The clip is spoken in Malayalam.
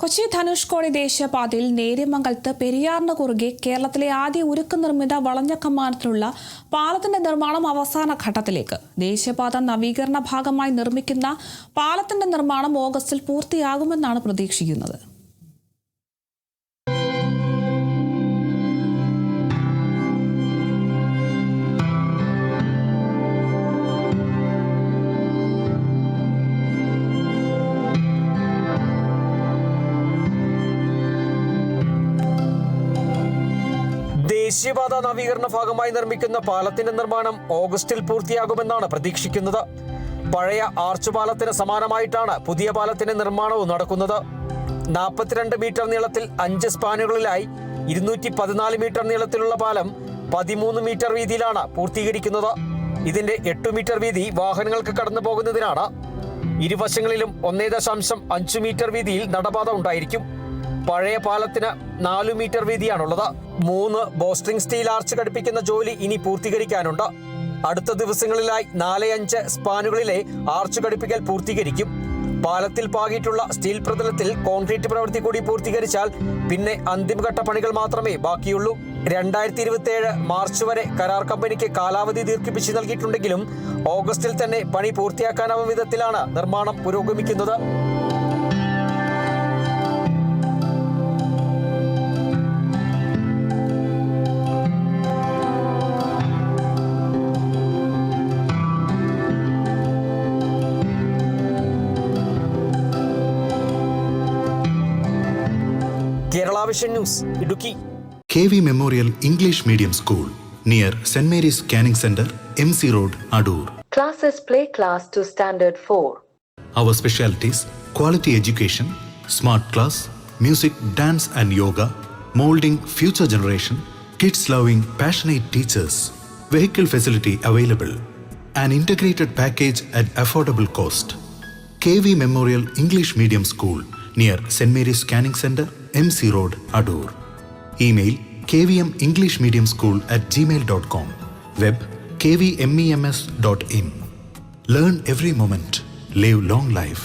കൊച്ചി ധനുഷ്കോടി ദേശീയപാതയിൽ നേര്യമംഗലത്ത് പെരിയാറിന് കുറുകെ കേരളത്തിലെ ആദ്യ ഉരുക്ക് നിർമ്മിത വളഞ്ഞ കമാനത്തിലുള്ള പാലത്തിന്റെ നിർമ്മാണം അവസാന ഘട്ടത്തിലേക്ക്. ദേശീയപാത നവീകരണ ഭാഗമായി നിർമ്മിക്കുന്ന പാലത്തിന്റെ നിർമ്മാണം ഓഗസ്റ്റിൽ പൂർത്തിയാകുമെന്നാണ് പ്രതീക്ഷിക്കുന്നത്. ദേശീയപാത നവീകരണ ഭാഗമായി നിർമ്മിക്കുന്ന പാലത്തിന്റെ നിർമ്മാണം ഓഗസ്റ്റിൽ പൂർത്തിയാകുമെന്നാണ് പ്രതീക്ഷിക്കുന്നത്. പഴയ ആർച്ച് പാലത്തിന് സമാനമായിട്ടാണ് പുതിയ പാലത്തിന്റെ നിർമ്മാണവും നടക്കുന്നത്. 42 മീറ്റർ നീളത്തിൽ 5 സ്പാനുകളിലായി 214 മീറ്റർ നീളത്തിലുള്ള പാലം 13 മീറ്റർ വീതിയിലാണ് പൂർത്തീകരിക്കുന്നത്. ഇതിന്റെ 8 മീറ്റർ വീതി വാഹനങ്ങൾക്ക് കടന്നു പോകുന്നതിനാണ്. ഇരുവശങ്ങളിലും 1.5 മീറ്റർ വീതിയിൽ നടപാത ഉണ്ടായിരിക്കും. പഴയ പാലത്തിന് 4 മീറ്റർ വീതിയാണുള്ളത്. 3 ബോസ്ട്രിംഗ് സ്റ്റീൽ ആർച്ച് ഘടിപ്പിക്കുന്ന ജോലി ഇനി പൂർത്തീകരിക്കാനുണ്ട്. അടുത്ത ദിവസങ്ങളിലായി 4-5 സ്പാനുകളിലെ ആർച്ച് ഘടിപ്പിക്കൽ പൂർത്തീകരിക്കും. പാലത്തിൽ പാകിയിട്ടുള്ള സ്റ്റീൽ പ്രതലത്തിൽ കോൺക്രീറ്റ് പ്രവൃത്തി കൂടി പൂർത്തീകരിച്ചാൽ പിന്നെ അന്തിമഘട്ട പണികൾ മാത്രമേ ബാക്കിയുള്ളൂ. 2027 മാർച്ച് വരെ കരാർ കമ്പനിക്ക് കാലാവധി ദീർഘിപ്പിച്ച് നൽകിയിട്ടുണ്ടെങ്കിലും ഓഗസ്റ്റിൽ തന്നെ പണി പൂർത്തിയാക്കാനാവും വിധത്തിലാണ് നിർമ്മാണം പുരോഗമിക്കുന്നത്. Kerala Vision News, Idukki. KV Memorial English Medium School near St. Mary's Canning Center, MC Road, Adur. Classes play class to standard 4. Our specialties: quality education, smart class, music, dance and yoga, molding future generation, kids loving passionate teachers, vehicle facility available, an integrated package at affordable cost. KV Memorial English Medium School near St. Mary's Canning Center, MC Road, Adur. Email kvmenglishmediumschool@gmail.com. Web kvmems.in. Learn every moment. Live long life.